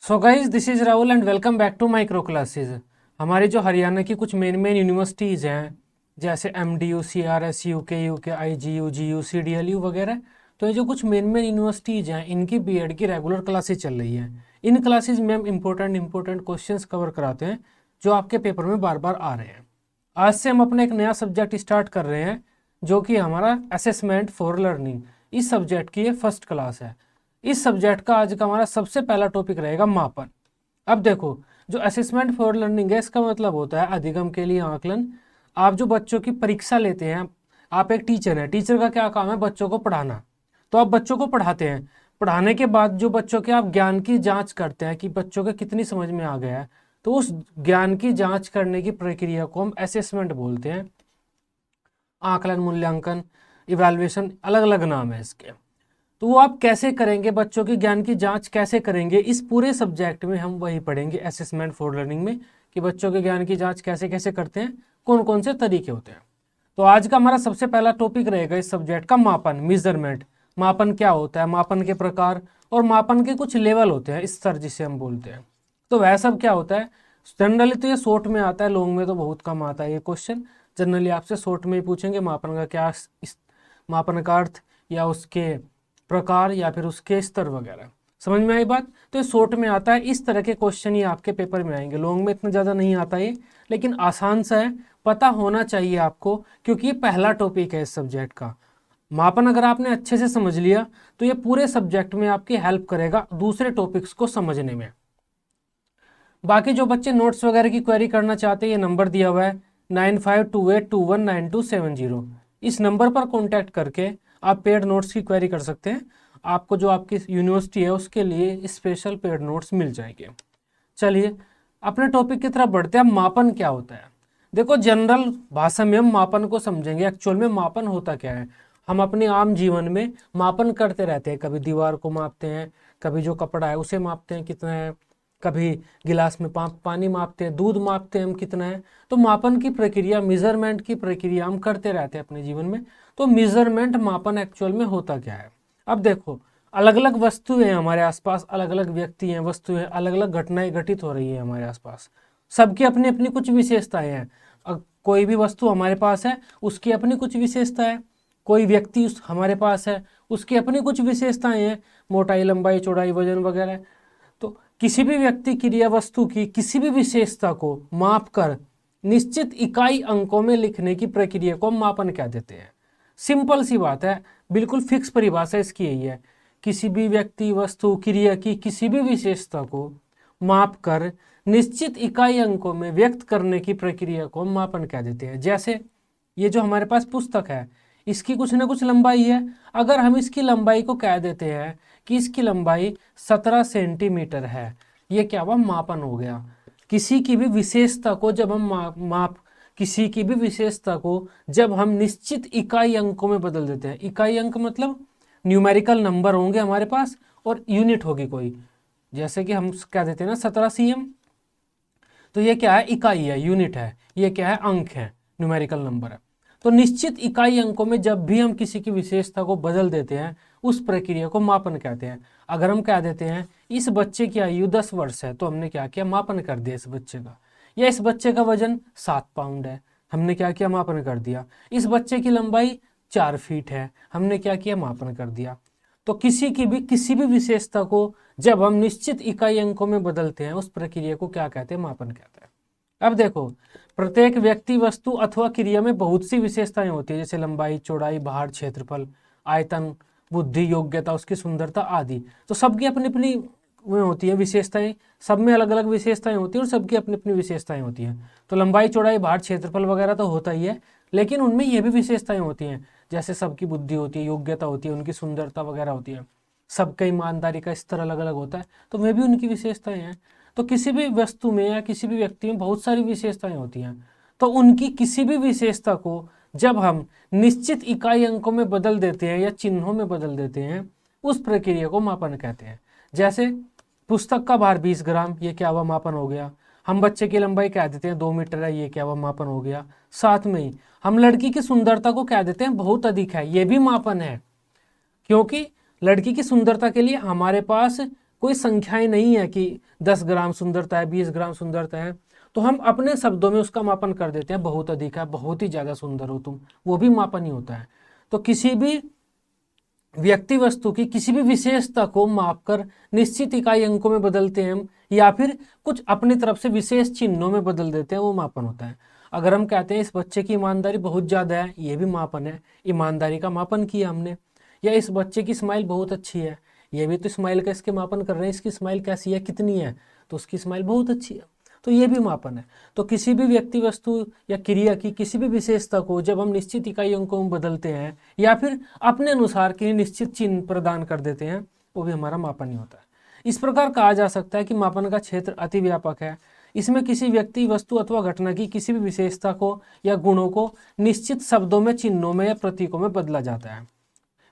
So guys this is Rahul and welcome back to micro classes. हमारी जो हरियाणा की कुछ मेन यूनिवर्सिटीज़ हैं जैसे MDU, CRS, UK, IGU, GU, CDLU वगैरह। तो ये जो कुछ मेन यूनिवर्सिटीज़ हैं इनकी बीएड की रेगुलर क्लासेज चल रही हैं। इन क्लासेज में हम इंपॉर्टेंट क्वेश्चंस कवर कराते हैं जो आपके पेपर में बार बार आ रहे हैं। आज से हम अपना एक नया सब्जेक्ट स्टार्ट कर रहे हैं जो कि हमारा असेसमेंट फॉर लर्निंग। इस सब्जेक्ट की ये फर्स्ट क्लास है। इस सब्जेक्ट का आज का हमारा सबसे पहला टॉपिक रहेगा मापन। अब देखो, जो असेसमेंट फॉर लर्निंग है इसका मतलब होता है अधिगम के लिए आकलन। आप जो बच्चों की परीक्षा लेते हैं, आप एक टीचर हैं, टीचर का क्या काम है? बच्चों को पढ़ाना। तो आप बच्चों को पढ़ाते हैं, पढ़ाने के बाद जो बच्चों के आप ज्ञान की जांच करते हैं कि बच्चों के कितनी समझ में आ गया है, तो उस ज्ञान की जांच करने की प्रक्रिया को हम असेसमेंट बोलते हैं। आकलन, मूल्यांकन, इवैल्यूएशन, अलग अलग नाम है इसके। तो वो आप कैसे करेंगे, बच्चों के ज्ञान की जांच कैसे करेंगे, इस पूरे सब्जेक्ट में हम वही पढ़ेंगे असेसमेंट फॉर लर्निंग में, कि बच्चों के ज्ञान की जांच कैसे कैसे करते हैं, कौन कौन से तरीके होते हैं। तो आज का हमारा सबसे पहला टॉपिक रहेगा इस सब्जेक्ट का मापन, मेजरमेंट। मापन क्या होता है, मापन के प्रकार और मापन के कुछ लेवल होते हैं, स्तर जिसे हम बोलते हैं। तो वह सब क्या होता है? जनरली तो ये शॉर्ट में आता है, लॉन्ग में तो बहुत कम आता है ये क्वेश्चन। जनरली आपसे शॉर्ट में ही पूछेंगे मापन का क्या, मापन का अर्थ या उसके प्रकार या फिर उसके स्तर वगैरह। समझ में आई बात? तो ये शॉर्ट में आता है, इस तरह के क्वेश्चन ही आपके पेपर में आएंगे। लॉन्ग में इतना ज़्यादा नहीं आता ये, लेकिन आसान सा है, पता होना चाहिए आपको, क्योंकि ये पहला टॉपिक है इस सब्जेक्ट का। मापन अगर आपने अच्छे से समझ लिया तो ये पूरे सब्जेक्ट में आपकी हेल्प करेगा दूसरे टॉपिक्स को समझने में। बाकी जो बच्चे नोट्स वगैरह की क्वेरी करना चाहते हैं, ये नंबर दिया हुआ है 9528219270। इस नंबर पर कॉन्टैक्ट करके आप पेड नोट्स की क्वेरी कर सकते हैं। आपको जो आपकी यूनिवर्सिटी है उसके लिए स्पेशल पेड नोट्स मिल जाएंगे। चलिए अपने टॉपिक की तरफ बढ़ते हैं। मापन क्या होता है? देखो, जनरल भाषा में हम मापन को समझेंगे। एक्चुअल में मापन होता क्या है? हम अपने आम जीवन में मापन करते रहते हैं। कभी दीवार को मापते हैं, कभी जो कपड़ा है उसे मापते हैं कितना है, कभी गिलास में पानी मापते हैं, दूध मापते हैं हम कितना है। तो मापन की प्रक्रिया, मेजरमेंट की प्रक्रिया हम करते रहते हैं अपने जीवन में। तो मेजरमेंट, मापन एक्चुअल में होता क्या है? अब देखो, अलग अलग वस्तुएं हैं हमारे आसपास, अलग अलग व्यक्ति हैं, वस्तुएं, अलग अलग घटनाएं घटित हो रही है हमारे आसपास। सबकी अपनी अपनी कुछ विशेषताएं हैं। कोई भी वस्तु हमारे पास है उसकी अपनी कुछ विशेषता है। कोई व्यक्ति हमारे पास है उसकी अपनी कुछ विशेषताएं हैं, मोटाई, लंबाई, चौड़ाई, वजन वगैरह। तो किसी भी व्यक्ति, क्रिया, वस्तु की किसी भी विशेषता को माप कर निश्चित इकाई अंकों में लिखने की प्रक्रिया को मापन कह देते हैं। सिंपल सी बात है, बिल्कुल फिक्स परिभाषा इसकी यही है। किसी भी व्यक्ति, वस्तु, क्रिया की किसी भी विशेषता को माप कर निश्चित इकाई अंकों में व्यक्त करने की प्रक्रिया को मापन कह देते हैं। जैसे ये जो हमारे पास पुस्तक है, इसकी कुछ ना कुछ लंबाई है। अगर हम इसकी लंबाई को कह देते हैं कि इसकी लंबाई 17 सेंटीमीटर है, ये क्या हुआ? मापन हो गया। किसी की भी विशेषता को जब हम किसी की भी विशेषता को जब हम निश्चित इकाई अंकों में बदल देते हैं, इकाई अंक मतलब न्यूमेरिकल नंबर होंगे हमारे पास और यूनिट होगी कोई। जैसे कि हम कह देते हैं ना 17 cm, तो ये क्या है? इकाई है, यूनिट है। ये क्या है? अंक है, न्यूमेरिकल नंबर है। तो निश्चित इकाई अंकों में जब भी हम किसी की विशेषता को बदल देते हैं, उस प्रक्रिया को मापन कहते हैं। अगर हम कह देते हैं इस बच्चे की आयु 10 वर्ष है, तो हमने क्या किया? मापन कर दिया इस बच्चे का। या इस बच्चे का वजन 7 पाउंड है, हमने क्या किया? मापन कर दिया। इस बच्चे की लंबाई 4 फीट है, हमने क्या किया? मापन कर दिया। तो किसी भी विशेषता को जब हम निश्चित इकाई अंकों में बदलते हैं, उस प्रक्रिया को क्या कहते हैं? मापन कहते हैं। अब देखो, प्रत्येक व्यक्ति, वस्तु अथवा क्रिया में बहुत सी विशेषताएं होती है, जैसे लंबाई, चौड़ाई, भार, क्षेत्रफल, आयतन, बुद्धि, योग्यता, उसकी सुंदरता आदि। तो सबकी अपनी अपनी वो होती है विशेषताएं, सब में अलग अलग विशेषताएं होती हैं और सबकी अपनी अपनी विशेषताएं होती हैं। तो लंबाई, चौड़ाई, भार, क्षेत्रफल वगैरह तो होता ही है, लेकिन उनमें ये भी विशेषताएं होती हैं, जैसे सबकी बुद्धि होती है, योग्यता होती है, उनकी सुंदरता वगैरह होती है। सबका ईमानदारी का स्तर अलग अलग होता है, तो वे भी उनकी विशेषताएं हैं। तो किसी भी वस्तु में या किसी भी व्यक्ति में बहुत सारी विशेषताएं होती हैं। तो उनकी किसी भी विशेषता को जब हम निश्चित इकाई अंकों में बदल देते हैं या चिन्हों में बदल देते हैं, उस प्रक्रिया को मापन कहते हैं। जैसे पुस्तक का भार 20 ग्राम, ये क्या हुआ? मापन हो गया। हम बच्चे की लंबाई कह देते हैं 2 मीटर है, ये क्या हुआ? मापन हो गया। साथ में ही हम लड़की की सुंदरता को कह देते हैं बहुत अधिक है, ये भी मापन है। क्योंकि लड़की की सुंदरता के लिए हमारे पास कोई संख्याएं नहीं है कि 10 ग्राम सुंदरता है, 20 ग्राम सुंदरता है, तो हम अपने शब्दों में उसका मापन कर देते हैं, बहुत अधिक है, बहुत ही ज़्यादा सुंदर हो तुम, वो भी मापन ही होता है। तो किसी भी व्यक्ति वस्तु की किसी भी विशेषता को मापकर निश्चित इकाई अंकों में बदलते हैं हम, या फिर कुछ अपनी तरफ से विशेष चिन्हों में बदल देते हैं, वो मापन होता है। अगर हम कहते हैं इस बच्चे की ईमानदारी बहुत ज़्यादा है, ये भी मापन है, ईमानदारी का मापन किया हमने। या इस बच्चे की स्माइल बहुत अच्छी है, ये भी तो स्माइल का इसके मापन कर रहे हैं, इसकी स्माइल कैसी है, कितनी है, तो उसकी स्माइल बहुत अच्छी है, तो ये भी मापन है। तो किसी भी व्यक्ति वस्तु या क्रिया की किसी भी विशेषता को जब हम निश्चित इकाई अंकों में बदलते हैं या फिर अपने अनुसार के निश्चित चिन्ह प्रदान कर देते हैं, वो भी हमारा मापन ही होता है। इस प्रकार कहा जा सकता है कि मापन का क्षेत्र अति व्यापक है। इसमें किसी व्यक्ति वस्तु अथवा घटना की किसी भी विशेषता को या गुणों को निश्चित शब्दों में, चिन्हों में या प्रतीकों में बदला जाता है।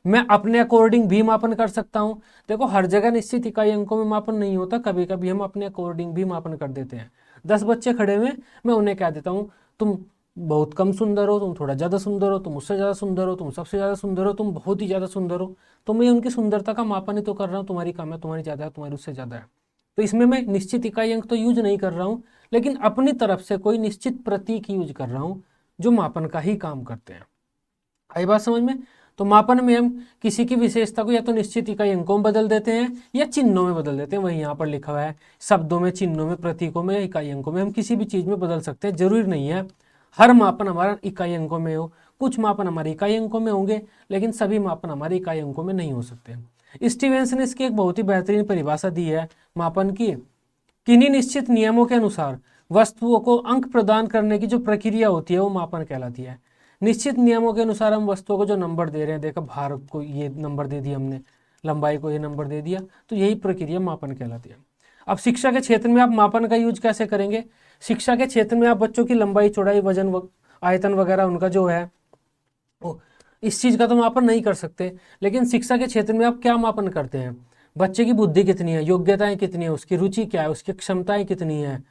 मैं अपने अकॉर्डिंग भी मापन कर सकता हूँ। देखो हर जगह निश्चित इकाई अंकों में मापन नहीं होता, कभी कभी हम अपने अकॉर्डिंग भी मापन कर देते हैं। 10 बच्चे खड़े हुए, मैं उन्हें कह देता हूँ तुम बहुत कम सुंदर हो, तुम थोड़ा ज़्यादा सुंदर हो, तुम उससे ज़्यादा सुंदर हो, तुम सबसे ज़्यादा सुंदर हो, तुम बहुत ही ज़्यादा सुंदर हो। तो मैं उनकी सुंदरता का मापन ही तो कर रहा हूँ, तुम्हारी कम है, तुम्हारी ज़्यादा है, तुम्हारी उससे ज़्यादा है। तो इसमें मैं निश्चित इकाई अंक तो यूज नहीं कर रहा हूँ, लेकिन अपनी तरफ से कोई निश्चित प्रतीक यूज कर रहा हूँ जो मापन का ही काम करते हैं। आई बात समझ में? तो मापन में हम किसी की विशेषता को या तो निश्चित इकाई अंकों में बदल देते हैं या चिन्हों में बदल देते हैं। वही यहाँ पर लिखा हुआ है, शब्दों में, चिन्हों में, प्रतीकों में, इकाई अंकों में, हम किसी भी चीज़ में बदल सकते हैं। जरूरी नहीं है हर मापन हमारा इकाई अंकों में हो, कुछ मापन हमारे इकाई अंकों में होंगे, लेकिन सभी मापन हमारे इकाई अंकों में नहीं हो सकते। स्टीवेंस ने इसकी एक बहुत ही बेहतरीन परिभाषा दी है मापन की। किन्हीं निश्चित नियमों के अनुसार वस्तुओं को अंक प्रदान करने की जो प्रक्रिया होती है वो मापन कहलाती है। निश्चित नियमों के अनुसार हम वस्तुओं को जो नंबर दे रहे हैं, देखो भार को ये नंबर दे दिया हमने, लंबाई को ये नंबर दे दिया, तो यही प्रक्रिया मापन कहलाती है। अब शिक्षा के क्षेत्र में आप मापन का यूज कैसे करेंगे? शिक्षा के क्षेत्र में आप बच्चों की लंबाई, चौड़ाई, वजन, आयतन वगैरह उनका जो है इस चीज़ का तो मापन नहीं कर सकते, लेकिन शिक्षा के क्षेत्र में आप क्या मापन करते हैं? बच्चे की बुद्धि कितनी है, योग्यताएं कितनी है, उसकी रुचि क्या है, उसकी क्षमताएं कितनी है,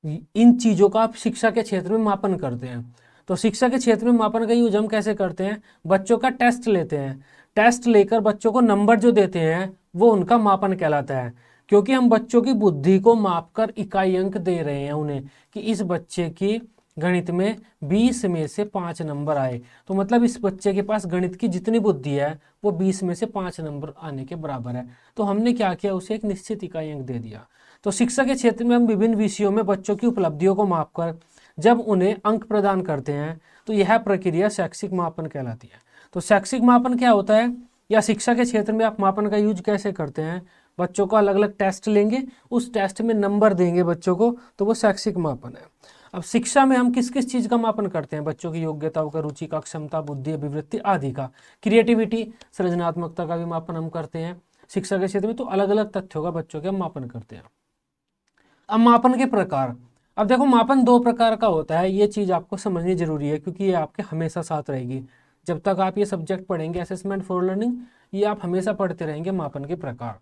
इन चीज़ों का आप शिक्षा के क्षेत्र में मापन करते हैं। तो शिक्षा के क्षेत्र में मापन का यूज हम कैसे करते हैं? बच्चों का टेस्ट लेते हैं, टेस्ट लेकर बच्चों को नंबर जो देते हैं वो उनका मापन कहलाता है, क्योंकि हम बच्चों की बुद्धि को मापकर इकाई अंक दे रहे हैं उन्हें, कि इस बच्चे की गणित में 20 में से 5 नंबर आए, तो मतलब इस बच्चे के पास गणित की जितनी बुद्धि है वो 20 में से 5 नंबर आने के बराबर है। तो हमने क्या किया, उसे एक निश्चित इकाई अंक दे दिया। तो शिक्षा के क्षेत्र में हम विभिन्न विषयों में बच्चों की उपलब्धियों को मापकर जब उन्हें अंक प्रदान करते हैं, तो यह प्रक्रिया शैक्षिक मापन कहलाती है। तो शैक्षिक मापन क्या होता है, या शिक्षा के क्षेत्र में आप मापन का यूज कैसे करते हैं? बच्चों को अलग अलग टेस्ट लेंगे, उस टेस्ट में नंबर देंगे बच्चों को, तो वो शैक्षिक मापन है। अब शिक्षा में हम किस किस चीज़ का मापन करते हैं? बच्चों की योग्यताओं का, रुचि का, क्षमता, बुद्धि, अभिवृत्ति आदि का, क्रिएटिविटी, सृजनात्मकता का भी मापन हम करते हैं। शिक्षा के क्षेत्र में तो अलग अलग तथ्यों का बच्चों के हम मापन करते हैं। अब मापन के प्रकार, अब देखो मापन 2 प्रकार का होता है, ये चीज़ आपको समझनी जरूरी है क्योंकि ये आपके हमेशा साथ रहेगी। जब तक आप ये सब्जेक्ट पढ़ेंगे असेसमेंट फॉर लर्निंग, ये आप हमेशा पढ़ते रहेंगे मापन के प्रकार।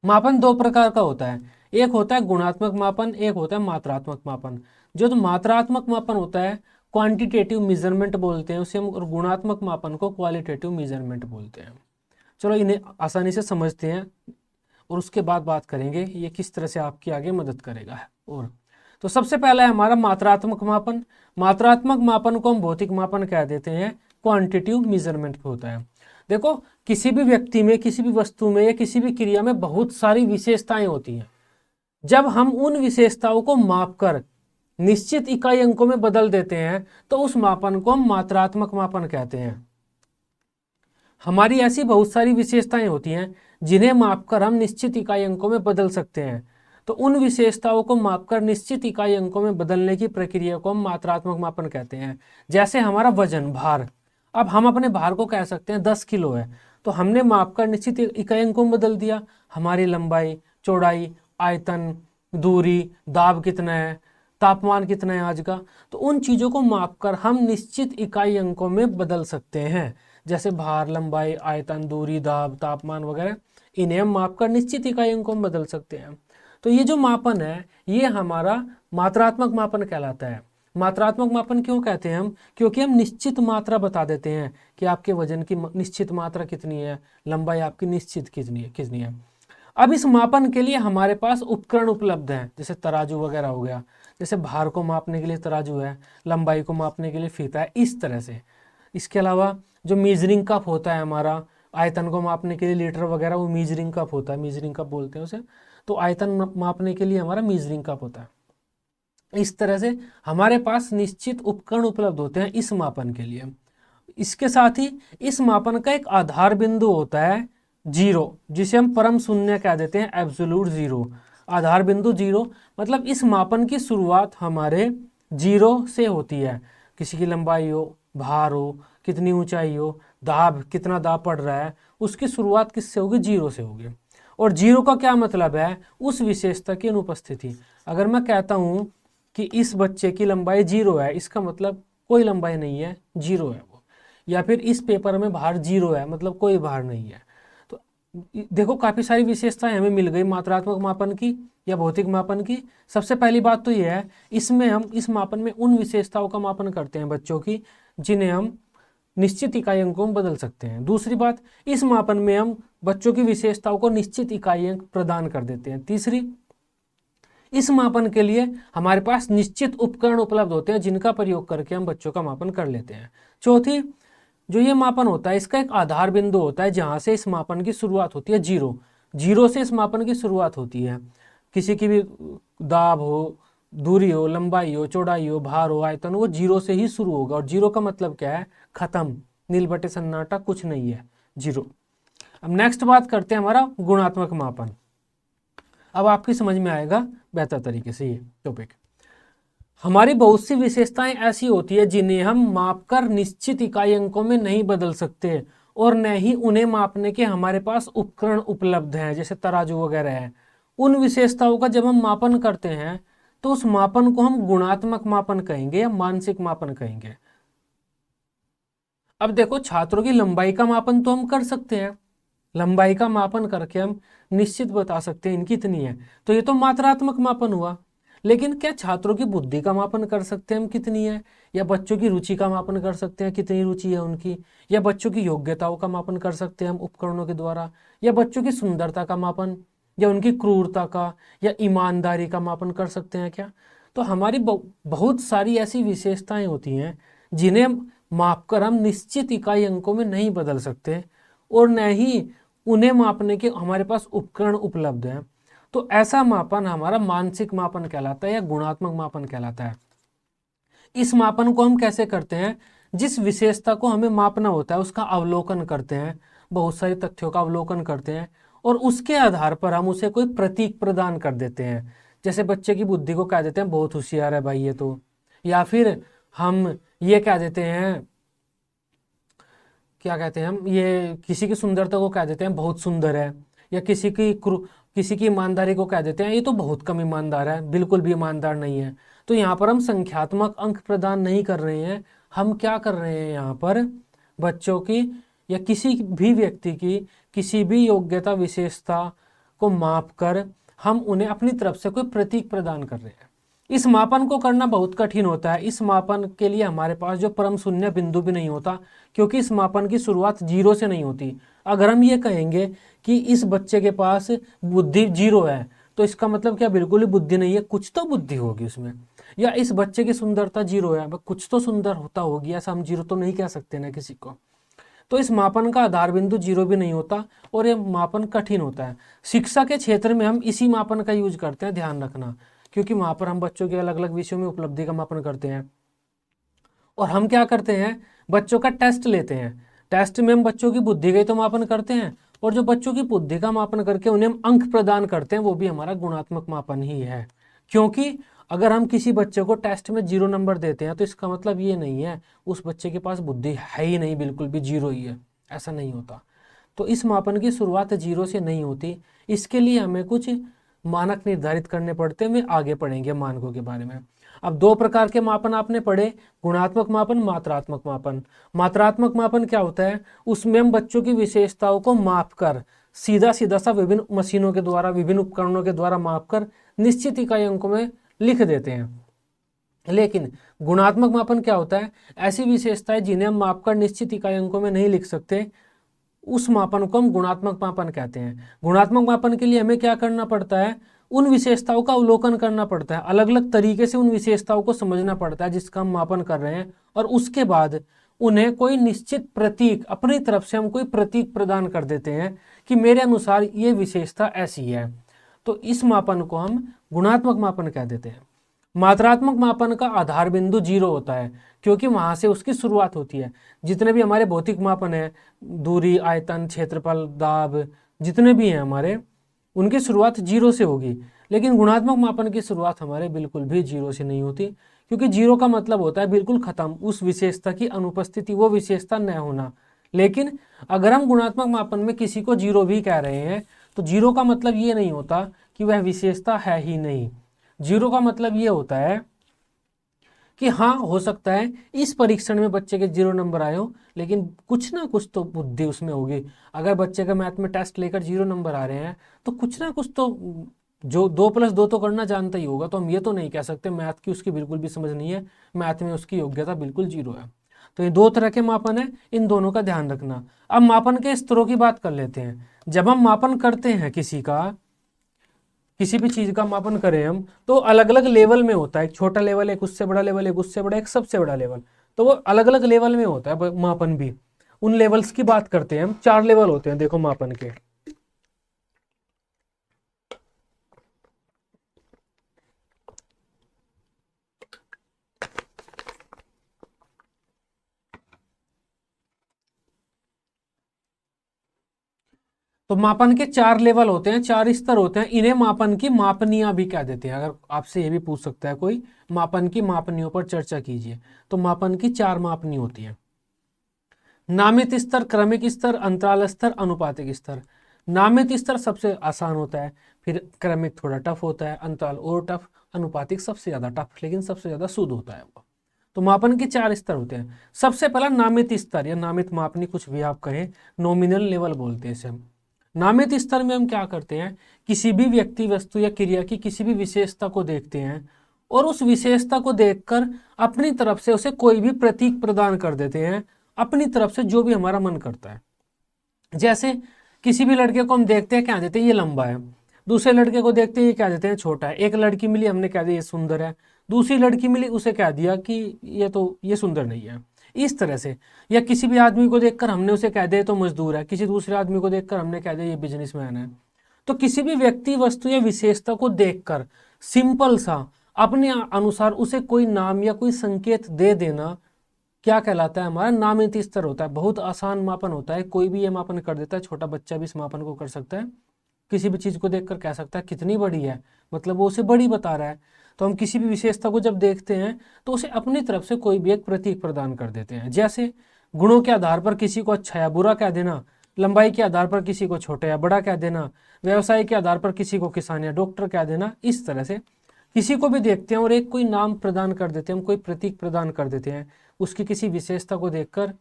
मापन 2 प्रकार का होता है, एक होता है गुणात्मक मापन, एक होता है मात्रात्मक मापन। जो मात्रात्मक मापन होता है क्वांटिटेटिव मेजरमेंट बोलते हैं उसे हम, और गुणात्मक मापन को क्वालिटेटिव मेजरमेंट बोलते हैं। चलो इन्हें आसानी से समझते हैं और उसके बाद बात करेंगे ये किस तरह से आपकी आगे मदद करेगा। और तो सबसे पहला है हमारा मात्रात्मक मापन। मात्रात्मक मापन को हम भौतिक मापन कह देते हैं, क्वांटिटेटिव मेजरमेंट होता है। देखो किसी भी व्यक्ति में, किसी भी वस्तु में या किसी भी क्रिया में बहुत सारी विशेषताएं होती हैं। जब हम उन विशेषताओं को मापकर निश्चित इकाई अंकों में बदल देते हैं तो उस मापन को हम मात्रात्मक मापन कहते हैं। हमारी ऐसी बहुत सारी विशेषताएं होती हैं जिन्हें मापकर हम निश्चित इकाई अंकों में बदल सकते हैं, तो उन विशेषताओं को मापकर निश्चित इकाई अंकों में बदलने की प्रक्रिया को हम मात्रात्मक मापन कहते हैं। जैसे हमारा वजन, भार, अब हम अपने भार को कह सकते हैं 10 किलो है, तो हमने मापकर निश्चित इकाई अंकों में बदल दिया। हमारी लंबाई, चौड़ाई, आयतन, दूरी, दाब कितना है, तापमान कितना है आज का, तो उन चीज़ों को मापकर हम निश्चित इकाई अंकों में बदल सकते हैं। जैसे भार, लंबाई, आयतन, दूरी, दाब, तापमान वगैरह, इन्हें हम मापकर निश्चित इकाई अंकों में बदल सकते हैं। तो ये जो मापन है ये हमारा मात्रात्मक मापन कहलाता है। मात्रात्मक मापन क्यों कहते हैं हम? क्योंकि हम निश्चित मात्रा बता देते हैं कि आपके वजन की निश्चित मात्रा कितनी है, लंबाई आपकी निश्चित कितनी है। अब इस मापन के लिए हमारे पास उपकरण उपलब्ध हैं, जैसे तराजू वगैरह हो गया, जैसे भार को मापने के लिए तराजू है, लंबाई को मापने के लिए फीता है, इस तरह से। इसके अलावा जो मीजरिंग कप होता है हमारा, आयतन को मापने के लिए लीटर वगैरह, वो मीजरिंग कप होता है, मीजरिंग कप बोलते हैं उसे। तो आयतन मापने के लिए हमारा मीजरिंग कप होता है। इस तरह से हमारे पास निश्चित उपकरण उपलब्ध होते हैं इस मापन के लिए। इसके साथ ही इस मापन का एक आधार बिंदु होता है जीरो, जिसे हम परम शून्य कह देते हैं, एब्सोल्यूट जीरो। आधार बिंदु जीरो मतलब इस मापन की शुरुआत हमारे जीरो से होती है। किसी की लंबाई हो, भार हो, कितनी ऊंचाई हो, दाब, कितना दाब पड़ रहा है, उसकी शुरुआत किससे होगी? जीरो से होगी। और जीरो का क्या मतलब है? उस विशेषता की अनुपस्थिति। अगर मैं कहता हूं कि इस बच्चे की लंबाई जीरो है, इसका मतलब कोई लंबाई नहीं है, जीरो है वो। या फिर इस पेपर में भार जीरो है, मतलब कोई भार नहीं है। तो देखो काफ़ी सारी विशेषताएं हमें मिल गई मात्रात्मक मापन की या भौतिक मापन की। सबसे पहली बात तो यह है, इसमें हम इस मापन में उन विशेषताओं का मापन करते हैं बच्चों की जिन्हें हम निश्चित इकाई अंकों में बदल सकते हैं। दूसरी बात, इस मापन में हम बच्चों की विशेषताओं को निश्चित इकाई अंक प्रदान कर देते हैं। तीसरी, इस मापन के लिए हमारे पास निश्चित उपकरण उपलब्ध होते हैं जिनका प्रयोग करके हम बच्चों का मापन कर लेते हैं। चौथी, जो ये मापन होता है इसका एक आधार बिंदु होता है जहां से इस मापन की शुरुआत होती है, जीरो। जीरो से इस मापन की शुरुआत होती है। किसी की भी दाब हो, दूरी हो, लंबाई हो, चौड़ाई हो, भार हो, आयतन हो, वो जीरो से ही शुरू होगा। और जीरो का मतलब क्या है? खत्म, नील बटे सन्नाटा, कुछ नहीं है, जीरो। अब नेक्स्ट बात करते हैं हमारा गुणात्मक मापन। अब आपकी समझ में आएगा बेहतर तरीके से ये टॉपिक। हमारी बहुत सी विशेषताएं ऐसी होती है जिन्हें हम मापकर निश्चित इकाई अंकों में नहीं बदल सकते, और न ही उन्हें मापने के हमारे पास उपकरण उपलब्ध हैं, जैसे तराजू वगैरह है। उन विशेषताओं का जब हम मापन करते हैं तो उस मापन को हम गुणात्मक मापन कहेंगे या मानसिक मापन कहेंगे। अब देखो, छात्रों की लंबाई का मापन तो हम कर सकते हैं, लंबाई का मापन करके हम निश्चित बता सकते हैं इनकी इतनी है, तो ये तो मात्रात्मक मापन हुआ। लेकिन क्या छात्रों की बुद्धि का मापन कर सकते हैं हम कितनी है? या बच्चों की रुचि का मापन कर सकते हैं कितनी रुचि है उनकी? या बच्चों की योग्यताओं का मापन कर सकते हैं हम उपकरणों के द्वारा? या बच्चों की सुंदरता का मापन, या उनकी क्रूरता का, या ईमानदारी का मापन कर सकते हैं क्या? तो हमारी बहुत सारी ऐसी विशेषताएं होती हैं जिन्हें मापकर हम निश्चित इकाई अंकों में नहीं बदल सकते, और न ही उन्हें मापने के हमारे पास उपकरण उपलब्ध हैं। तो ऐसा मापन हमारा मानसिक मापन कहलाता है या गुणात्मक मापन कहलाता है। इस मापन को हम कैसे करते हैं? जिस विशेषता को हमें मापना होता है उसका अवलोकन करते हैं, बहुत सारे तथ्यों का अवलोकन करते हैं, और उसके आधार पर हम उसे कोई प्रतीक प्रदान कर देते हैं। जैसे बच्चे की बुद्धि को कह देते हैं बहुत होशियार है भाई ये तो, या फिर हम ये कह देते हैं, क्या कहते हैं हम, ये किसी की सुंदरता को कह देते हैं बहुत सुंदर है, या किसी की ईमानदारी को कह देते हैं ये तो बहुत कम ईमानदार है, बिल्कुल भी ईमानदार नहीं है। तो यहाँ पर हम संख्यात्मक अंक प्रदान नहीं कर रहे हैं, हम क्या कर रहे हैं यहाँ पर? बच्चों की या किसी भी व्यक्ति की किसी भी योग्यता विशेषता को माप कर हम उन्हें अपनी तरफ से कोई प्रतीक प्रदान कर रहे हैं। इस मापन को करना बहुत कठिन होता है। इस मापन के लिए हमारे पास जो परम शून्य बिंदु भी नहीं होता, क्योंकि इस मापन की शुरुआत जीरो से नहीं होती। अगर हम ये कहेंगे कि इस बच्चे के पास बुद्धि जीरो है, तो इसका मतलब क्या बिल्कुल ही बुद्धि नहीं है? कुछ तो बुद्धि होगी उसमें। या इस बच्चे की सुंदरता जीरो है, कुछ तो सुंदर होता होगी, ऐसा हम जीरो तो नहीं कह सकते ना किसी को। तो इस मापन का आधार बिंदु जीरो भी नहीं होता, और यह मापन कठिन होता है। शिक्षा के क्षेत्र में हम इसी मापन का यूज करते हैं, ध्यान रखना, क्योंकि वहां पर हम बच्चों के अलग अलग विषयों में उपलब्धि का मापन करते हैं। और हम क्या करते हैं? बच्चों का टेस्ट लेते हैं। टेस्ट में हम बच्चों की बुद्धि का तो मापन करते हैं, और जो बच्चों की बुद्धि का मापन करके उन्हें हम अंक प्रदान करते हैं वो भी हमारा गुणात्मक मापन ही है। क्योंकि अगर हम किसी बच्चे को टेस्ट में 0 नंबर देते हैं तो इसका मतलब ये नहीं है उस बच्चे के पास बुद्धि है ही नहीं, बिल्कुल भी जीरो ही है, ऐसा नहीं होता। तो इस मापन की शुरुआत जीरो से नहीं होती। इसके लिए हमें कुछ मानक निर्धारित करने पड़ते हैं, हम आगे पढ़ेंगे मानकों के बारे में। अब दो प्रकार के मापन आपने पढ़े, गुणात्मक मापन, मात्रात्मक मापन। मात्रात्मक मापन क्या होता है? उसमें हम बच्चों की विशेषताओं को मापकर सीधा सीधा सा विभिन्न मशीनों के द्वारा, विभिन्न उपकरणों के द्वारा मापकर निश्चित इकाई अंकों में लिख देते हैं। लेकिन गुणात्मक मापन क्या होता है? ऐसी विशेषताएं जिन्हें हम मापकर निश्चित इकाई अंकों में नहीं लिख सकते, उस मापन को हम गुणात्मक मापन कहते हैं। गुणात्मक मापन के लिए हमें क्या करना पड़ता है? उन विशेषताओं का अवलोकन करना पड़ता है, अलग अलग तरीके से उन विशेषताओं को समझना पड़ता है जिसका हम मापन कर रहे हैं, और उसके बाद उन्हें कोई निश्चित प्रतीक, अपनी तरफ से हम कोई प्रतीक प्रदान कर देते हैं कि मेरे अनुसार ये विशेषता ऐसी है। तो इस मापन को हम गुणात्मक मापन कह देते हैं। मात्रात्मक मापन का आधार बिंदु 0 होता है, क्योंकि वहां से उसकी शुरुआत होती है। जितने भी हमारे भौतिक मापन है, दूरी, आयतन, क्षेत्रफल, दाब, जितने भी हैं हमारे, उनकी शुरुआत 0 से होगी। लेकिन गुणात्मक मापन की शुरुआत हमारे बिल्कुल भी 0 से नहीं होती, क्योंकि 0 का मतलब होता है बिल्कुल खत्म, उस विशेषता की अनुपस्थिति, वो विशेषता न होना। लेकिन अगर हम गुणात्मक मापन में किसी को 0 भी कह रहे हैं, तो 0 का मतलब ये नहीं होता कि वह विशेषता है ही नहीं। 0 का मतलब ये होता है कि हाँ, हो सकता है इस परीक्षण में बच्चे के 0 नंबर आए हो, लेकिन कुछ ना कुछ तो बुद्धि उसमें होगी। अगर बच्चे का मैथ में टेस्ट लेकर 0 नंबर आ रहे हैं, तो कुछ ना कुछ तो, जो 2+2 तो करना जानता ही होगा। तो हम ये तो नहीं कह सकते मैथ की उसकी बिल्कुल भी समझ नहीं है, मैथ में उसकी योग्यता बिल्कुल 0 है। तो ये 2 तरह के मापन है, इन दोनों का ध्यान रखना। अब मापन के स्तरों की बात कर लेते हैं। जब हम मापन करते हैं किसी भी चीज का मापन करें हम, तो अलग अलग लेवल में होता है। एक छोटा लेवल, एक उससे बड़ा लेवल, एक उससे बड़ा, एक सबसे बड़ा लेवल। तो वो अलग अलग लेवल में होता है मापन भी। उन लेवल्स की बात करते हैं हम। 4 लेवल होते हैं देखो मापन के। तो मापन के 4 लेवल होते हैं, 4 स्तर होते हैं। इन्हें मापन की मापनियां भी कह देते हैं। अगर आपसे ये भी पूछ सकता है कोई, मापन की मापनियों पर चर्चा कीजिए, तो मापन की 4 मापनी होती है। नामित स्तर, क्रमिक स्तर, अंतराल स्तर, अनुपातिक स्तर। नामित स्तर सबसे आसान होता है, फिर क्रमिक थोड़ा टफ होता है, अंतराल और टफ, अनुपातिक सबसे ज्यादा टफ, लेकिन सबसे ज्यादा शुद्ध होता है वो। तो मापन के 4 स्तर होते हैं। सबसे पहला नामित स्तर या नामित मापनी, कुछ भी आप कहें, नॉमिनल लेवल बोलते हैं इसे हम। नामित स्तर में हम क्या करते हैं? किसी भी व्यक्ति, वस्तु या क्रिया की किसी भी विशेषता को देखते हैं, और उस विशेषता को देखकर अपनी तरफ से उसे कोई भी प्रतीक प्रदान कर देते हैं, अपनी तरफ से जो भी हमारा मन करता है। जैसे किसी भी लड़के को हम देखते हैं, क्या देते हैं? ये लंबा है। दूसरे लड़के को देखते हैं, ये क्या देते हैं? छोटा है। एक लड़की मिली, हमने कह दिया ये सुंदर है। दूसरी लड़की मिली, उसे कह दिया कि ये सुंदर नहीं है। इस तरह से। या किसी भी आदमी को देखकर हमने उसे कह दिया तो मजदूर है, किसी दूसरे आदमी को देखकर हमने कह दिया ये बिजनेसमैन है। तो किसी भी व्यक्ति, वस्तु या विशेषता को देखकर सिंपल सा अपने अनुसार उसे कोई नाम या कोई संकेत दे देना क्या कहलाता है? हमारा नामित स्तर होता है। बहुत आसान मापन होता है, कोई भी ये मापन कर देता है। छोटा बच्चा भी इस मापन को कर सकता है। किसी भी चीज को देखकर कह सकता है कितनी बड़ी है, मतलब वो उसे बड़ी बता रहा है। तो हम किसी भी विशेषता को जब देखते हैं, तो उसे अपनी तरफ से कोई भी एक प्रतीक प्रदान कर देते हैं। जैसे गुणों के आधार पर किसी को अच्छा या बुरा कह देना, लंबाई के आधार पर किसी को छोटा या बड़ा कह देना, व्यवसाय के आधार पर किसी को किसान या डॉक्टर कह देना। इस तरह से किसी को भी देखते हैं और एक कोई नाम प्रदान कर देते हैं, हम कोई प्रतीक प्रदान कर देते हैं उसकी किसी विशेषता को देखकर,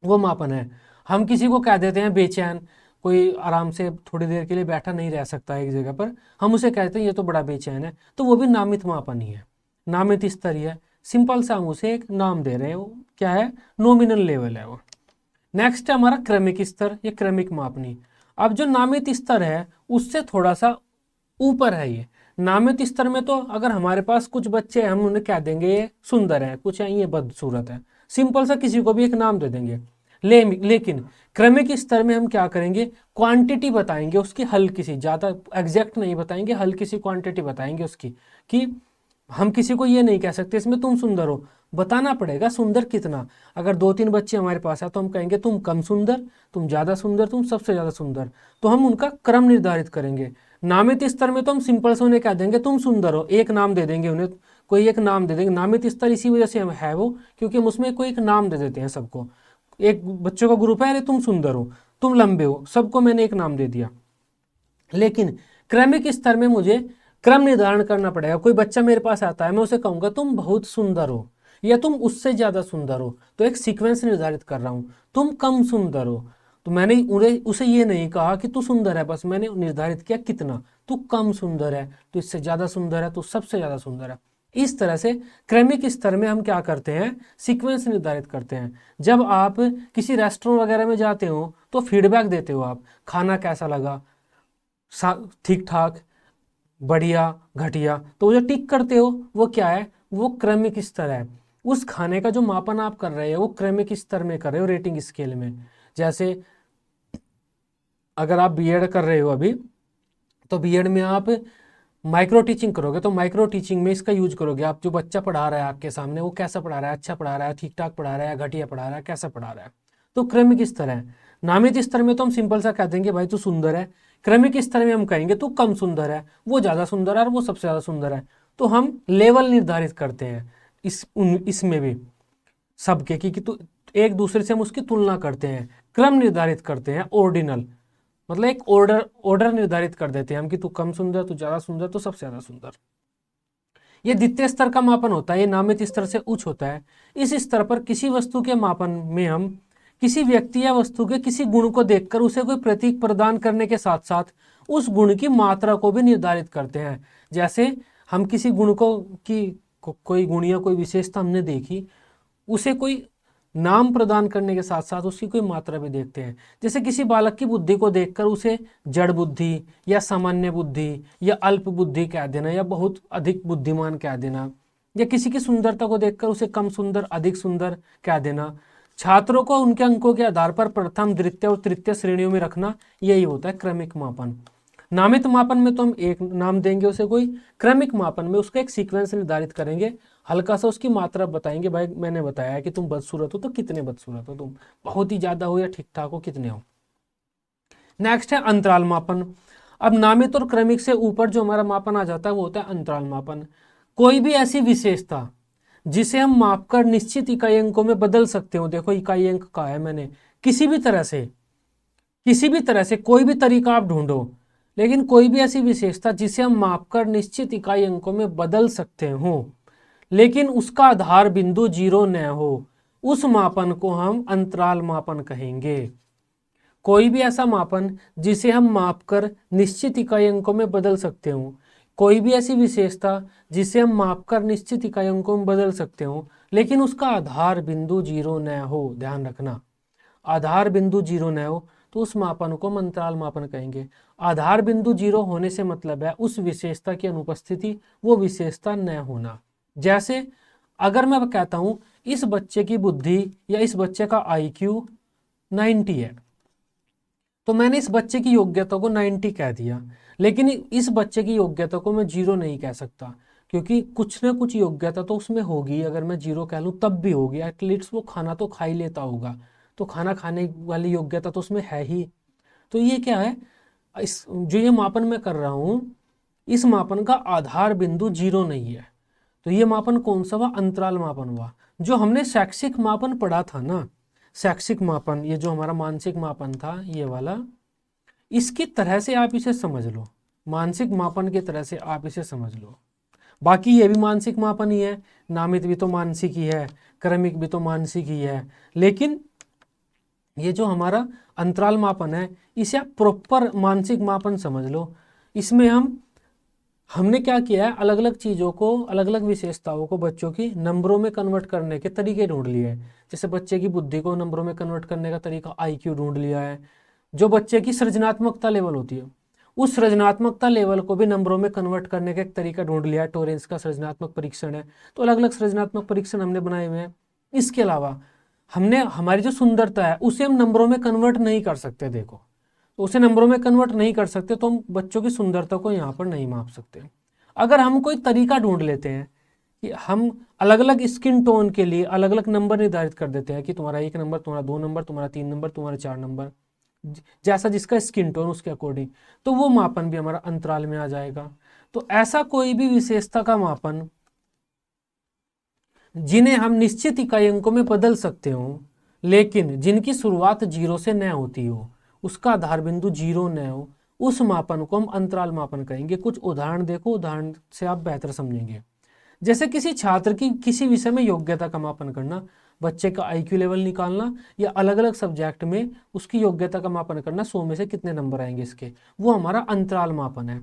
वो मापन है। हम किसी को कह देते हैं बेचैन, कोई आराम से थोड़ी देर के लिए बैठा नहीं रह सकता एक जगह पर, हम उसे कहते हैं ये तो बड़ा बेचैन है। तो वो भी नामित मापन ही है, नामित स्तर ही है। सिंपल सा हम उसे एक नाम दे रहे हैं, वो क्या है? नॉमिनल लेवल है वो। नेक्स्ट है हमारा क्रमिक स्तर या क्रमिक मापनी। अब जो नामित स्तर है उससे थोड़ा सा ऊपर है ये। नामित स्तर में तो अगर हमारे पास कुछ बच्चे हैं, हम उन्हें कह देंगे ये सुंदर है, कुछ है ये बदसूरत है, सिंपल सा किसी को भी एक नाम दे देंगे। लेकिन क्रमिक स्तर में हम क्या करेंगे? क्वांटिटी बताएंगे उसकी, हल्की सी, ज्यादा एग्जैक्ट नहीं बताएंगे, हल्की सी क्वांटिटी बताएंगे उसकी। कि हम किसी को ये नहीं कह सकते इसमें तुम सुंदर हो, बताना पड़ेगा सुंदर कितना। अगर 2-3 बच्चे हमारे पास है तो हम कहेंगे तुम कम सुंदर, तुम ज्यादा सुंदर, तुम सबसे ज्यादा सुंदर। तो हम उनका क्रम निर्धारित करेंगे। नामित स्तर में तो हम सिंपल से उन्हें कह देंगे तुम सुंदर हो, एक नाम दे देंगे उन्हें, कोई एक नाम दे देंगे। नामित स्तर इसी वजह से है वो, क्योंकि हम उसमें कोई एक नाम दे देते हैं सबको। एक बच्चों का ग्रुप है, अरे तुम सुंदर हो, तुम लंबे हो, सबको मैंने एक नाम दे दिया। लेकिन क्रमिक स्तर में मुझे क्रम निर्धारण करना पड़ेगा। कोई बच्चा मेरे पास आता है, मैं उसे कहूंगा तुम बहुत सुंदर हो या तुम उससे ज्यादा सुंदर हो, तो एक सीक्वेंस निर्धारित कर रहा हूं। तुम कम सुंदर हो, तो मैंने उसे ये नहीं कहा कि तू सुंदर है, बस मैंने निर्धारित किया कितना। तू कम सुंदर है, तू इससे ज्यादा सुंदर है, तू सबसे ज्यादा सुंदर है। इस तरह से क्रमिक स्तर में हम क्या करते हैं, सीक्वेंस निर्धारित करते हैं। जब आप किसी रेस्टोरेंट वगैरह में जाते हो तो फीडबैक देते हो, आप खाना कैसा लगा, ठीक ठाक, बढ़िया, घटिया, तो जो टिक करते हो वो क्या है, वो क्रमिक स्तर है। उस खाने का जो मापन आप कर रहे हो वो क्रमिक स्तर में कर रहे हो, रेटिंग स्केल में। जैसे अगर आप बीएड कर रहे हो अभी, तो बीएड में आप माइक्रो टीचिंग करोगे, तो माइक्रो टीचिंग में इसका यूज करोगे। आप जो बच्चा पढ़ा रहा है आपके सामने, वो कैसा पढ़ा रहा है, अच्छा पढ़ा रहा है, ठीक ठाक पढ़ा रहा है, घटिया पढ़ा रहा है, कैसा पढ़ा रहा है, तो क्रमिक स्तर है। नामित स्तर में तो हम सिंपल सा कह देंगे भाई तू सुंदर है। क्रमिक स्तर में हम कहेंगे तू कम सुंदर है, वो ज़्यादा सुंदर है और वो सबसे ज़्यादा सुंदर है। तो हम लेवल निर्धारित करते हैं इसमें भी सबके कि तो एक दूसरे से हम उसकी तुलना करते हैं, क्रम निर्धारित करते हैं, ऑर्डिनल, मतलब एक ऑर्डर निर्धारित कर देते हैं हम कि तू कम सुंदर, तू ज्यादा सुंदर, तो सबसे ज्यादा सुंदर। ये द्वितीय स्तर का मापन होता है, ये नामित स्तर से उच्च होता है। इस स्तर पर किसी वस्तु के मापन में हम किसी व्यक्ति या वस्तु के किसी गुण को देखकर उसे कोई प्रतीक प्रदान करने के साथ साथ उस गुण की मात्रा को भी निर्धारित करते हैं। जैसे हम किसी गुण कोई गुण या कोई विशेषता हमने देखी, उसे कोई नाम प्रदान करने के साथ साथ उसकी कोई मात्रा भी देखते हैं। जैसे किसी बालक की बुद्धि को देखकर उसे जड़ बुद्धि या सामान्य बुद्धि या अल्प बुद्धि कह देना या बहुत अधिक बुद्धिमान कह देना, या किसी की सुंदरता को देखकर उसे कम सुंदर, अधिक सुंदर कह देना। छात्रों को उनके अंकों के आधार पर प्रथम, द्वितीय और तृतीय श्रेणियों में रखना, यही होता है क्रमिक मापन। नामित मापन में तो हम एक नाम देंगे उसे कोई, क्रमिक मापन में उसका एक सीक्वेंस निर्धारित करेंगे, हल्का सा उसकी मात्रा बताएंगे, भाई मैंने बताया है कि तुम बदसूरत हो तो कितने बदसूरत हो, तुम बहुत ही ज्यादा हो या ठीक ठाक हो, कितने हो। नेक्स्ट है अंतराल मापन। अब नामित और क्रमिक से ऊपर जो हमारा मापन आ जाता है वो होता है अंतराल मापन। कोई भी ऐसी विशेषता जिसे हम मापकर निश्चित इकाई अंकों में बदल सकते हो, देखो इकाई अंक का है मैंने, किसी भी तरह से कोई भी तरीका आप ढूंढो, लेकिन कोई भी ऐसी विशेषता जिसे हम मापकर निश्चित इकाई अंकों में बदल सकते हो लेकिन उसका आधार बिंदु 0 न हो, उस मापन को हम अंतराल मापन कहेंगे। कोई भी ऐसा मापन जिसे हम मापकर निश्चित इकाई अंकों में बदल सकते हो, कोई भी ऐसी विशेषता जिसे हम मापकर निश्चित इकाई अंकों में बदल सकते हो लेकिन उसका आधार बिंदु 0 न हो, ध्यान रखना, आधार बिंदु 0 न हो, तो उस मापन को हम अंतराल मापन कहेंगे। आधार बिंदु 0 होने से मतलब है उस विशेषता की अनुपस्थिति, वो विशेषता न होना। जैसे अगर मैं कहता हूं इस बच्चे की बुद्धि या इस बच्चे का IQ 90 है, तो मैंने इस बच्चे की योग्यता को 90 कह दिया, लेकिन इस बच्चे की योग्यता को मैं 0 नहीं कह सकता, क्योंकि कुछ ना कुछ योग्यता तो उसमें होगी। अगर मैं 0 कह लूं तब भी होगी, एटलीस्ट वो खाना तो खा ही लेता होगा, तो खाना खाने वाली योग्यता तो उसमें है ही। तो ये क्या है, इस जो ये मापन मैं कर रहा हूं, इस मापन का आधार बिंदु 0 नहीं है। तो ये मापन कौन सा हुआ, अंतराल मापन हुआ। जो हमने शैक्षिक मापन पढ़ा था ना, शैक्षिक मापन, ये जो हमारा मानसिक मापन था ये वाला, इसकी तरह से आप इसे समझ लो, मानसिक मापन की तरह से आप इसे समझ लो। बाकी ये भी मानसिक मापन ही है, नामित भी तो मानसिक ही है, क्रमिक भी तो मानसिक ही है, लेकिन ये जो हमारा अंतराल मापन है इसे आप प्रॉपर मानसिक मापन समझ लो। इसमें हमने क्या किया है, अलग अलग चीज़ों को, अलग अलग विशेषताओं को बच्चों की नंबरों में कन्वर्ट करने के तरीके ढूंढ लिए हैं। जैसे बच्चे की बुद्धि को नंबरों में कन्वर्ट करने का तरीका IQ ढूंढ लिया है। जो बच्चे की सृजनात्मकता लेवल होती है, उस सृजनात्मकता लेवल को भी नंबरों में कन्वर्ट करने का एक तरीका ढूंढ लिया है, टोरेंस का सृजनात्मक परीक्षण है। तो अलग अलग सृजनात्मक परीक्षण हमने बनाए हुए हैं। इसके अलावा हमने हमारी जो सुंदरता है उसे हम नंबरों में कन्वर्ट नहीं कर सकते, देखो, तो उसे नंबरों में कन्वर्ट नहीं कर सकते, तो हम बच्चों की सुंदरता को यहाँ पर नहीं माप सकते। अगर हम कोई तरीका ढूंढ लेते हैं कि हम अलग अलग स्किन टोन के लिए अलग अलग नंबर निर्धारित कर देते हैं कि तुम्हारा 1 नंबर, तुम्हारा 2 नंबर, तुम्हारा 3 नंबर, तुम्हारा 4 नंबर, जैसा जिसका स्किन टोन उसके अकॉर्डिंग, तो वो मापन भी हमारा अंतराल में आ जाएगा। तो ऐसा कोई भी विशेषता का मापन जिन्हें हम निश्चित इकाई अंकों में बदल सकते हो लेकिन जिनकी शुरुआत 0 से न होती हो, उसका आधार बिंदु 0 न हो, उस मापन को हम अंतराल मापन कहेंगे। कुछ उदाहरण देखो, उदाहरण से आप बेहतर समझेंगे। जैसे किसी छात्र की किसी विषय में योग्यता का मापन करना, बच्चे का IQ लेवल निकालना, या अलग अलग सब्जेक्ट में उसकी योग्यता का मापन करना, 100 में से कितने नंबर आएंगे इसके, वो हमारा अंतराल मापन है।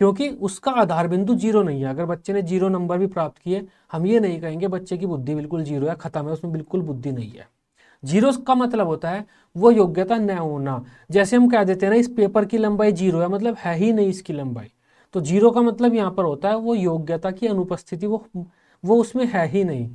क्योंकि उसका आधार बिंदु जीरो नहीं है। अगर बच्चे ने जीरो नंबर भी प्राप्त किए, हम ये नहीं कहेंगे बच्चे की बुद्धि बिल्कुल जीरो है, खत्म है, उसमें बिल्कुल बुद्धि नहीं है। जीरो का मतलब होता है वो योग्यता न होना। जैसे हम कह देते हैं ना इस पेपर की लंबाई जीरो है, मतलब है ही नहीं इसकी लंबाई। तो जीरो का मतलब यहाँ पर होता है वो योग्यता की अनुपस्थिति, वो उसमें है ही नहीं।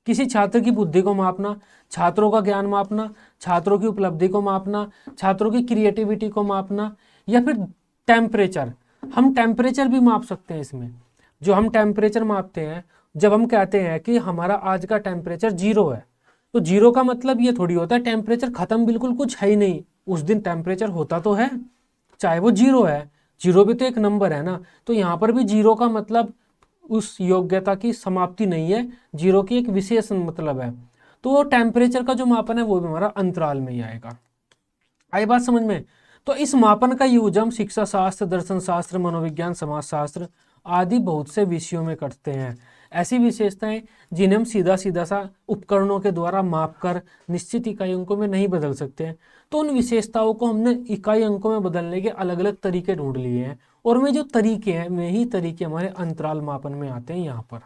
किसी छात्र की बुद्धि को मापना, छात्रों का ज्ञान मापना, छात्रों की उपलब्धि को मापना, छात्रों की क्रिएटिविटी को मापना, या फिर टेम्परेचर, हम टेम्परेचर भी माप सकते हैं इसमें। जो हम टेम्परेचर मापते हैं, जब हम कहते हैं कि हमारा आज का टेम्परेचर जीरो है, तो जीरो का मतलब ये थोड़ी होता है टेम्परेचर खत्म, बिल्कुल कुछ है ही नहीं। उस दिन टेम्परेचर होता तो है, चाहे वो जीरो है, जीरो भी तो एक नंबर है ना। तो यहाँ पर भी जीरो का मतलब उस योग्यता की समाप्ति नहीं है, जीरो की एक विशेष मतलब है। तो वो टेम्परेचर का जो मापन है वो भी हमारा अंतराल में ही आएगा। आई बात समझ में? तो इस मापन का यूज हम शिक्षा शास्त्र, दर्शन शास्त्र, मनोविज्ञान, समाजशास्त्र आदि बहुत से विषयों में करते हैं। ऐसी विशेषताएं जिन्हें हम सीधा सीधा सा उपकरणों के द्वारा मापकर निश्चित इकाई अंकों में नहीं बदल सकते, तो उन विशेषताओं को हमने इकाई अंकों में बदलने के अलग अलग तरीके ढूंढ लिए हैं। और वे जो तरीके हैं, वे ही तरीके हमारे अंतराल मापन में आते हैं। यहाँ पर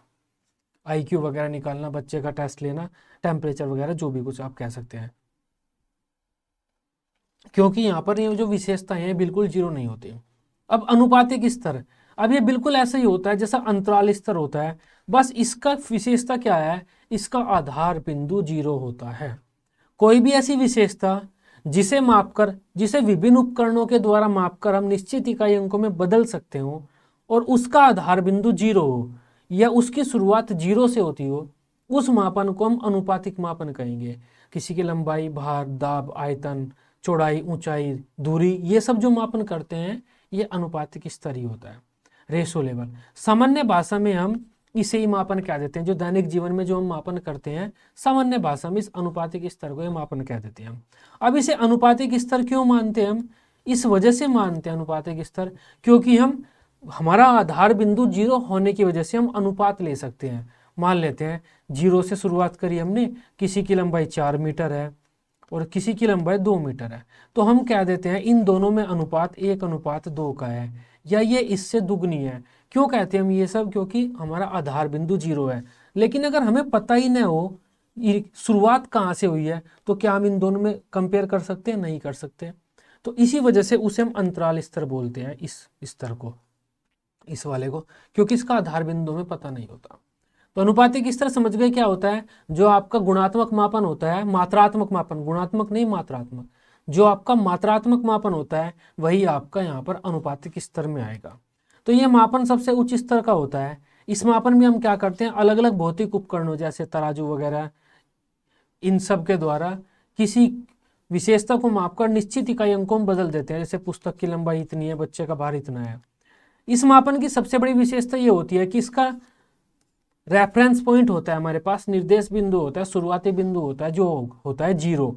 IQ वगैरह निकालना, बच्चे का टेस्ट लेना, टेम्परेचर वगैरह, जो भी कुछ आप कह सकते हैं। क्योंकि यहाँ पर ये जो विशेषताएं हैं बिल्कुल जीरो नहीं होती। अब अनुपातिक स्तर, अब ये बिल्कुल ऐसा ही होता है जैसा अंतराल स्तर होता है, बस इसका विशेषता क्या है, इसका आधार बिंदु जीरो होता है। कोई भी ऐसी विशेषता जिसे मापकर, जिसे विभिन्न उपकरणों के द्वारा मापकर हम निश्चित इकाई अंकों में बदल सकते हो और उसका आधार बिंदु जीरो हो या उसकी शुरुआत जीरो से होती हो, उस मापन को हम अनुपातिक मापन कहेंगे। किसी की लंबाई, भार, दाब, आयतन, चौड़ाई, ऊंचाई, दूरी, ये सब जो मापन करते हैं ये अनुपातिक स्तर ही होता है, रेशो लेवल। सामान्य भाषा में हम इसे ही मापन कह देते हैं। जो दैनिक जीवन में जो हम मापन करते हैं, सामान्य भाषा में इस अनुपातिक स्तर को मापन कह देते हैं हम। अब इसे अनुपातिक स्तर क्यों मानते हैं हम? इस वजह से मानते हैं अनुपातिक स्तर, क्योंकि हम, हमारा आधार बिंदु जीरो होने की वजह से हम अनुपात ले सकते हैं। मान लेते हैं जीरो से शुरुआत करी हमने, किसी की लंबाई 4 मीटर है और किसी की लंबाई 2 मीटर है, तो हम कह देते हैं इन दोनों में अनुपात 1:2 का है, या ये इससे दुगनी है। क्यों कहते हैं हम ये सब? क्योंकि हमारा आधार बिंदु जीरो है। लेकिन अगर हमें पता ही न हो शुरुआत कहाँ से हुई है, तो क्या हम इन दोनों में कंपेयर कर सकते हैं? नहीं कर सकते। तो इसी वजह से उसे हम अंतराल स्तर बोलते हैं, इस स्तर को, इस वाले को, क्योंकि इसका आधार बिंदु में पता नहीं होता। तो अनुपातिक स्तर समझ गए क्या होता है? जो आपका गुणात्मक मापन होता है, मात्रात्मक मापन, गुणात्मक नहीं मात्रात्मक, जो आपका मात्रात्मक मापन होता है वही आपका यहाँ पर अनुपातिक स्तर में आएगा। तो ये मापन सबसे उच्च स्तर का होता है। इस मापन में हम क्या करते हैं, अलग अलग भौतिक उपकरणों जैसे तराजू वगैरह, इन सब के द्वारा किसी विशेषता को मापकर निश्चित इकाई अंकों में बदल देते हैं। जैसे पुस्तक की लंबाई इतनी है, बच्चे का भार इतना है। इस मापन की सबसे बड़ी विशेषता ये होती है कि इसका रेफरेंस पॉइंट होता है, हमारे पास निर्देश बिंदु होता है, शुरुआती बिंदु होता है, जो होता है जीरो।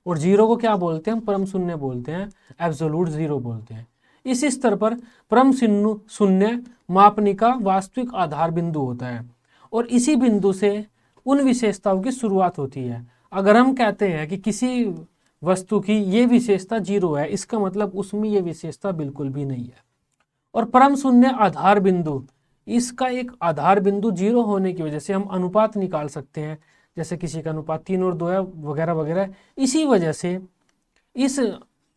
और जीरो को क्या बोलते हैं? हम परम शून्य बोलते हैं, एब्सोल्यूट जीरो बोलते हैं। इस स्तर पर परम शून्य मापनी का वास्तविक आधार बिंदु होता है और इसी बिंदु से उन विशेषताओं की शुरुआत होती है। अगर हम कहते हैं कि किसी वस्तु की ये विशेषता जीरो है, इसका मतलब उसमें ये विशेषता बिल्कुल भी नहीं है। और परम शून्य आधार बिंदु, इसका एक आधार बिंदु जीरो होने की वजह से हम अनुपात निकाल सकते हैं, जैसे किसी का अनुपात 3:2 है वगैरह वगैरह। इसी वजह से इस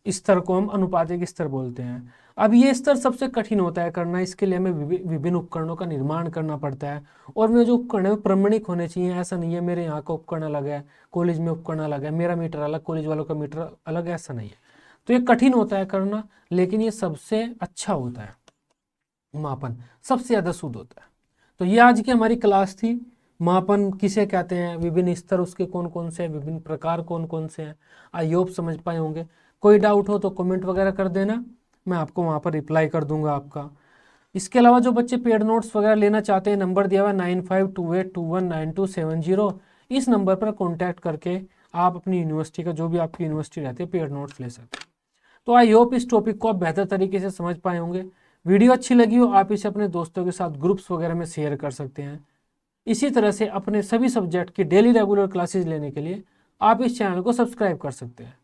स्तर को हम अनुपातिक स्तर बोलते हैं। अब ये स्तर सबसे कठिन होता है करना, इसके लिए हमें विभिन्न उपकरणों का निर्माण करना पड़ता है। और वे जो उपकरण है प्रमाणिक होने चाहिए। ऐसा नहीं है मेरे यहाँ का उपकरण अलग है, कॉलेज में उपकरण अलग है, मेरा मीटर अलग, कॉलेज वालों का मीटर अलग, ऐसा नहीं है। तो ये कठिन होता है करना, लेकिन ये सबसे अच्छा होता है, मापन सबसे ज़्यादा शुद्ध होता है। तो ये आज की हमारी क्लास थी। मापन किसे कहते हैं, विभिन्न स्तर उसके कौन कौन से हैं, विभिन्न प्रकार कौन कौन से हैं। आई होप समझ पाए होंगे। कोई डाउट हो तो कमेंट वगैरह कर देना, मैं आपको वहाँ पर रिप्लाई कर दूंगा आपका। इसके अलावा जो बच्चे पेड नोट्स वगैरह लेना चाहते हैं, नंबर दिया हुआ है 9528219270। इस नंबर पर कॉन्टैक्ट करके आप अपनी यूनिवर्सिटी का, जो भी आपकी यूनिवर्सिटी रहती है, पेड नोट्स ले सकते हैं। तो आई होप इस टॉपिक को आप बेहतर तरीके से समझ पाए होंगे। वीडियो अच्छी लगी हो आप इसे अपने दोस्तों के साथ ग्रुप्स वगैरह में शेयर कर सकते हैं। इसी तरह से अपने सभी सब्जेक्ट की डेली रेगुलर क्लासेस लेने के लिए आप इस चैनल को सब्सक्राइब कर सकते हैं।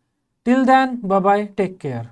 Till then, bye bye, take care.